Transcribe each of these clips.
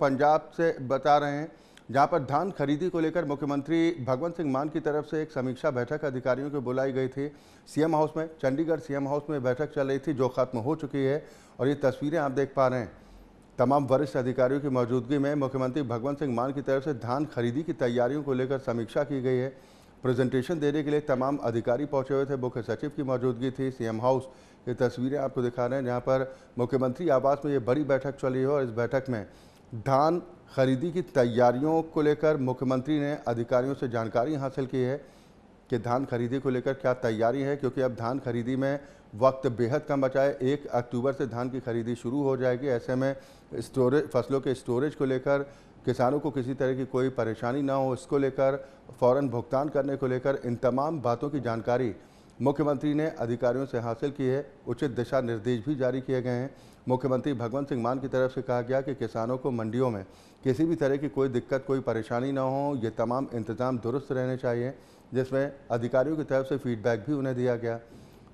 पंजाब से बता रहे हैं, जहां पर धान खरीदी को लेकर मुख्यमंत्री भगवंत सिंह मान की तरफ से एक समीक्षा बैठक अधिकारियों को बुलाई गई थी। सीएम हाउस में, चंडीगढ़ सीएम हाउस में बैठक चल रही थी जो खत्म हो चुकी है और ये तस्वीरें आप देख पा रहे हैं। तमाम वरिष्ठ अधिकारियों की मौजूदगी में मुख्यमंत्री भगवंत सिंह मान की तरफ से धान खरीदी की तैयारियों को लेकर समीक्षा की गई है। प्रेजेंटेशन देने के लिए तमाम अधिकारी पहुंचे हुए थे। मुख्य सचिव की मौजूदगी थी। सीएम हाउस की तस्वीरें आपको दिखा रहे हैं, जहां पर मुख्यमंत्री आवास में ये बड़ी बैठक चली है और इस बैठक में धान खरीदी की तैयारियों को लेकर मुख्यमंत्री ने अधिकारियों से जानकारी हासिल की है कि धान खरीदी को लेकर क्या तैयारी है, क्योंकि अब धान खरीदी में वक्त बेहद कम बचा है। 1 अक्टूबर से धान की खरीदी शुरू हो जाएगी। ऐसे में फसलों के स्टोरेज को लेकर किसानों को किसी तरह की कोई परेशानी ना हो, इसको लेकर फ़ौरन भुगतान करने को लेकर इन तमाम बातों की जानकारी मुख्यमंत्री ने अधिकारियों से हासिल की है। उचित दिशा निर्देश भी जारी किए गए हैं। मुख्यमंत्री भगवंत सिंह मान की तरफ से कहा गया कि किसानों को मंडियों में किसी भी तरह की कोई दिक्कत, कोई परेशानी ना हो, ये तमाम इंतजाम दुरुस्त रहने चाहिए, जिसमें अधिकारियों की तरफ से फीडबैक भी उन्हें दिया गया।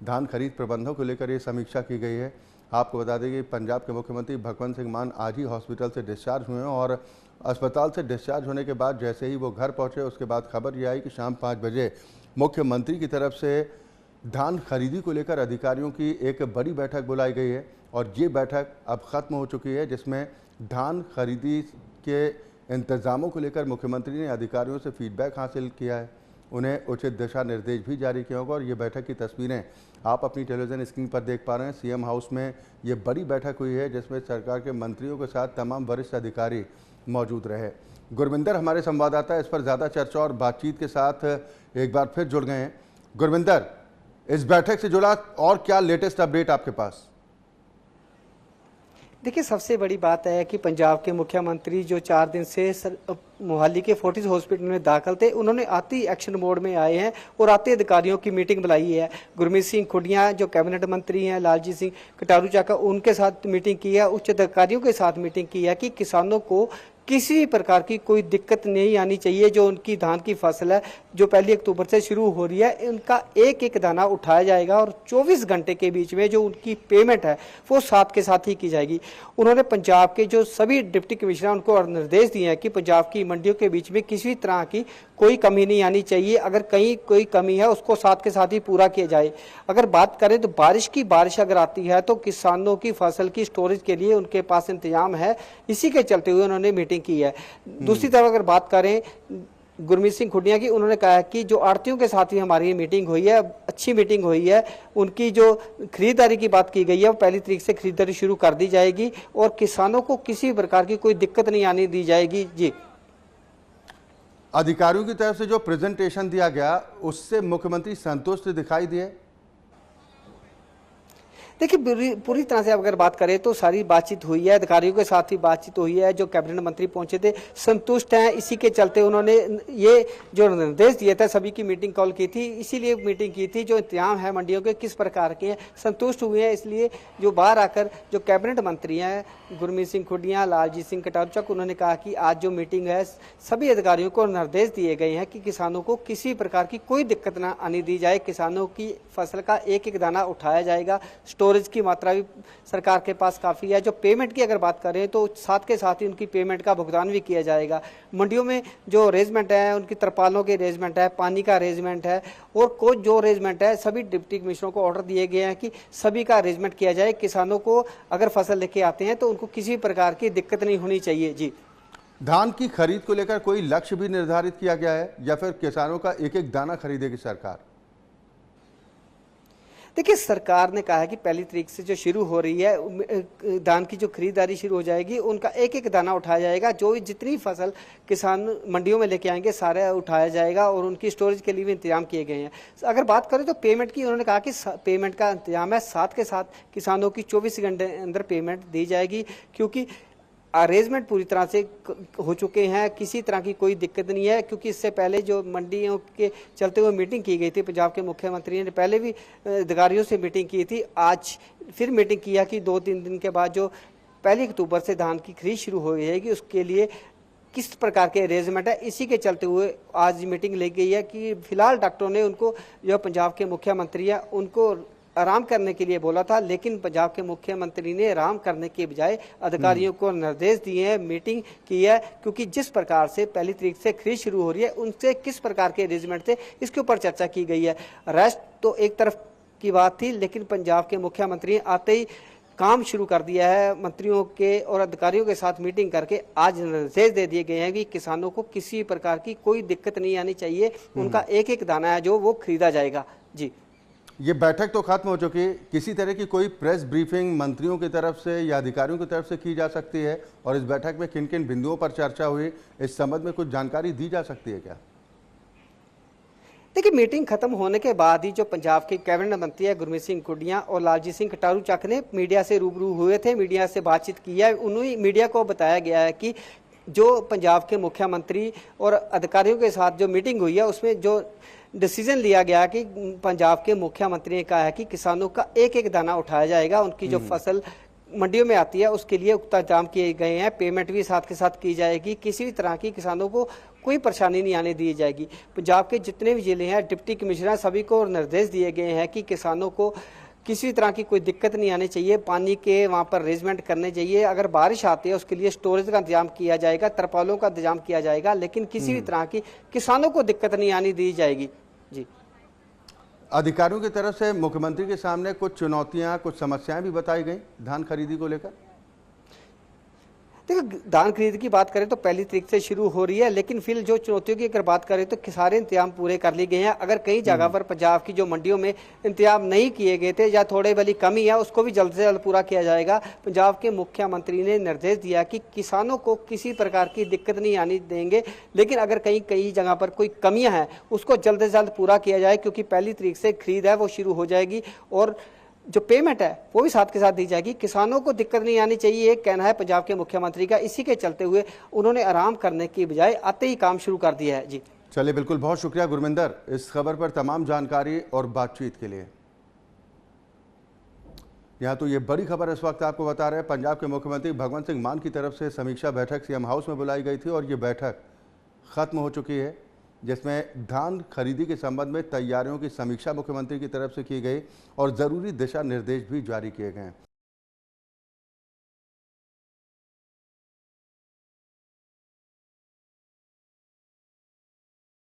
धान खरीद प्रबंधों को लेकर ये समीक्षा की गई है। आपको बता दें कि पंजाब के मुख्यमंत्री भगवंत सिंह मान आज ही हॉस्पिटल से डिस्चार्ज हुए हैं और अस्पताल से डिस्चार्ज होने के बाद जैसे ही वो घर पहुँचे, उसके बाद खबर ये आई कि शाम 5 बजे मुख्यमंत्री की तरफ से धान खरीदी को लेकर अधिकारियों की एक बड़ी बैठक बुलाई गई है और ये बैठक अब ख़त्म हो चुकी है, जिसमें धान खरीदी के इंतज़ामों को लेकर मुख्यमंत्री ने अधिकारियों से फीडबैक हासिल किया है। उन्हें उचित दिशा निर्देश भी जारी किया होगा और ये बैठक की तस्वीरें आप अपनी टेलीविज़न स्क्रीन पर देख पा रहे हैं। सीएम हाउस में ये बड़ी बैठक हुई है, जिसमें सरकार के मंत्रियों के साथ तमाम वरिष्ठ अधिकारी मौजूद रहे। गुरविंदर हमारे संवाददाता इस पर ज़्यादा चर्चा और बातचीत के साथ एक बार फिर जुड़ गए हैं। गुरविंदर, इस बैठक से जुड़ा और क्या लेटेस्ट अपडेट आपके पास? देखिए, सबसे बड़ी बात है कि पंजाब के मुख्यमंत्री जो 4 दिन से मोहाली के फोर्टिस हॉस्पिटल में दाखिल थे, उन्होंने आते ही एक्शन मोड में आए हैं और आते अधिकारियों की मीटिंग बुलाई है। गुरमीत सिंह खुडिया जो कैबिनेट मंत्री हैं, लालजी सिंह कटारू चाका, उनके साथ मीटिंग की है, उच्च अधिकारियों के साथ मीटिंग की है कि किसानों को किसी भी प्रकार की कोई दिक्कत नहीं आनी चाहिए। जो उनकी धान की फसल है जो 1 अक्टूबर से शुरू हो रही है, उनका एक एक दाना उठाया जाएगा और 24 घंटे के बीच में जो उनकी पेमेंट है वो साथ के साथ ही की जाएगी। उन्होंने पंजाब के जो सभी डिप्टी कमिश्नर उनको और निर्देश दिए हैं कि पंजाब की मंडियों के बीच में किसी तरह की कोई कमी नहीं आनी चाहिए। अगर कहीं कोई कमी है उसको साथ के साथ ही पूरा किया जाए। अगर बात करें तो बारिश अगर आती है तो किसानों की फसल की स्टोरेज के लिए उनके पास इंतजाम है। इसी के चलते हुए उन्होंने मीटिंग की है। दूसरी तरफ अगर बात करें गुरमीत सिंह खुडिया की, उन्होंने कहा कि जो आड़तियों के साथ ही हमारी ये मीटिंग हुई है, अच्छी मीटिंग हुई है। उनकी जो खरीदारी की बात की गई है वो 1 तारीख से खरीदारी शुरू कर दी जाएगी और किसानों को किसी प्रकार की कोई दिक्कत नहीं आने दी जाएगी। जी, अधिकारियों की तरफ से जो प्रेजेंटेशन दिया गया उससे मुख्यमंत्री संतुष्ट दिखाई दिए? देखिए, पूरी तरह से अगर बात करें तो सारी बातचीत हुई है, अधिकारियों के साथ ही बातचीत हुई है। जो कैबिनेट मंत्री पहुंचे थे संतुष्ट हैं। इसी के चलते उन्होंने ये जो निर्देश दिए थे, सभी की मीटिंग कॉल की थी, इसीलिए मीटिंग की थी। जो इंतजाम है मंडियों के किस प्रकार के हैं, संतुष्ट हुए हैं। इसलिए जो बाहर आकर जो कैबिनेट मंत्री हैं गुरमीत सिंह खुडिया, लालजी सिंह कटारू चाका, उन्होंने कहा कि आज जो मीटिंग है सभी अधिकारियों को निर्देश दिए गए हैं कि किसानों को किसी प्रकार की कोई दिक्कत ना आने दी जाए। किसानों की फसल का एक एक दाना उठाया जाएगा। स्टोरेज की मात्रा भी सरकार के पास काफ़ी है। जो पेमेंट की अगर बात करें तो साथ के साथ ही उनकी पेमेंट का भुगतान भी किया जाएगा। मंडियों में जो अरेंजमेंट है, उनकी तरपालों के अरेंजमेंट है, पानी का अरेंजमेंट है और कोई जो अरेंजमेंट है, सभी डिप्टी कमिश्नरों को ऑर्डर दिए गए हैं कि सभी का अरेंजमेंट किया जाए। किसानों को अगर फसल लेके आते हैं तो उनको किसी प्रकार की दिक्कत नहीं होनी चाहिए। जी, धान की खरीद को लेकर कोई लक्ष्य भी निर्धारित किया गया है या फिर किसानों का एक एक दाना खरीदेगी सरकार? देखिए, सरकार ने कहा है कि 1 तारीख से जो शुरू हो रही है धान की जो खरीदारी शुरू हो जाएगी, उनका एक एक दाना उठाया जाएगा। जो जितनी फसल किसान मंडियों में लेके आएंगे सारे उठाया जाएगा और उनकी स्टोरेज के लिए भी इंतजाम किए गए हैं। अगर बात करें तो पेमेंट की, उन्होंने कहा कि पेमेंट का इंतजाम है, साथ के साथ किसानों की 24 घंटे अंदर पेमेंट दी जाएगी, क्योंकि अरेंजमेंट पूरी तरह से हो चुके हैं। किसी तरह की कोई दिक्कत नहीं है, क्योंकि इससे पहले जो मंडियों के चलते हुए मीटिंग की गई थी, पंजाब के मुख्यमंत्री ने पहले भी अधिकारियों से मीटिंग की थी। आज फिर मीटिंग किया कि 2-3 दिन के बाद जो 1 अक्टूबर से धान की खरीद शुरू हो जाएगी उसके लिए किस प्रकार के अरेंजमेंट है। इसी के चलते हुए आज मीटिंग ली गई है कि फिलहाल डॉक्टरों ने उनको, जो पंजाब के मुख्यमंत्री हैं, उनको आराम करने के लिए बोला था, लेकिन पंजाब के मुख्यमंत्री ने आराम करने के बजाय अधिकारियों को निर्देश दिए हैं, मीटिंग की है, क्योंकि जिस प्रकार से पहली तारीख से खरीद शुरू हो रही है उनसे किस प्रकार के अरेंजमेंट थे इसके ऊपर चर्चा की गई है। रेस्ट तो एक तरफ की बात थी, लेकिन पंजाब के मुख्यमंत्री आते ही काम शुरू कर दिया है। मंत्रियों के और अधिकारियों के साथ मीटिंग करके आज निर्देश दे दिए गए हैं कि किसानों को किसी प्रकार की कोई दिक्कत नहीं आनी चाहिए, उनका एक एक दाना है जो वो खरीदा जाएगा। जी, ये बैठक तो खत्म हो चुकी है, किसी तरह की कोई प्रेस ब्रीफिंग मंत्रियों की तरफ से या अधिकारियों की तरफ से की जा सकती है, और इस बैठक में किन किन बिंदुओं पर चर्चा हुई, इस संबंध में कुछ जानकारी दी जा सकती है क्या? देखिए, मीटिंग खत्म होने के बाद ही जो पंजाब के कैबिनेट मंत्री है गुरमीत सिंह खुडिया और लालजीत सिंह कटारू चक ने मीडिया से रूबरू हुए थे, मीडिया से बातचीत की है। उन्हें मीडिया को बताया गया है कि जो पंजाब के मुख्यमंत्री और अधिकारियों के साथ जो मीटिंग हुई है उसमें जो डिसीजन लिया गया कि पंजाब के मुख्यमंत्री ने कहा है कि किसानों का एक एक दाना उठाया जाएगा, उनकी जो फसल मंडियों में आती है उसके लिए उक्ता इंतजाम किए गए हैं, पेमेंट भी साथ के साथ की जाएगी, किसी भी तरह की किसानों को कोई परेशानी नहीं आने दी जाएगी। पंजाब के जितने भी जिले हैं, डिप्टी कमिश्नर सभी को निर्देश दिए गए हैं कि किसानों को किसी तरह की कोई दिक्कत नहीं आनी चाहिए, पानी के वहाँ पर अरेंजमेंट करने चाहिए, अगर बारिश आती है उसके लिए स्टोरेज का इंतजाम किया जाएगा, तरपालों का इंतजाम किया जाएगा, लेकिन किसी भी तरह की किसानों को दिक्कत नहीं आनी दी जाएगी। जी, अधिकारियों की तरफ से मुख्यमंत्री के सामने कुछ चुनौतियां, कुछ समस्याएं भी बताई गई धान खरीदी को लेकर। देखो, धान खरीद की बात करें तो पहली तारीख से शुरू हो रही है, लेकिन फिर जो चुनौतियों की अगर बात करें तो सारे इंतजाम पूरे कर लिए गए हैं। अगर कई जगह पर पंजाब की जो मंडियों में इंतजाम नहीं किए गए थे या थोड़े भली कमी है, उसको भी जल्द से जल्द पूरा किया जाएगा। पंजाब के मुख्यमंत्री ने निर्देश दिया कि किसानों को किसी प्रकार की दिक्कत नहीं आनी देंगे, लेकिन अगर कई जगह पर कोई कमियां हैं उसको जल्द से जल्द पूरा किया जाए, क्योंकि पहली तारीख से खरीद है वो शुरू हो जाएगी और जो पेमेंट है वो भी साथ के साथ दी जाएगी। किसानों को दिक्कत नहीं आनी चाहिए, ये कहना है पंजाब के मुख्यमंत्री का। इसी के चलते हुए उन्होंने आराम करने की बजाय आते ही काम शुरू कर दिया है। जी, चलिए, बिल्कुल, बहुत शुक्रिया गुरमिंदर इस खबर पर तमाम जानकारी और बातचीत के लिए। यहाँ तो ये बड़ी खबर इस वक्त आपको बता रहे हैं, पंजाब के मुख्यमंत्री भगवंत सिंह मान की तरफ से समीक्षा बैठक सीएम हाउस में बुलाई गई थी और ये बैठक खत्म हो चुकी है, जिसमें धान खरीदी के संबंध में तैयारियों की समीक्षा मुख्यमंत्री की तरफ से की गई और ज़रूरी दिशा निर्देश भी जारी किए गए हैं।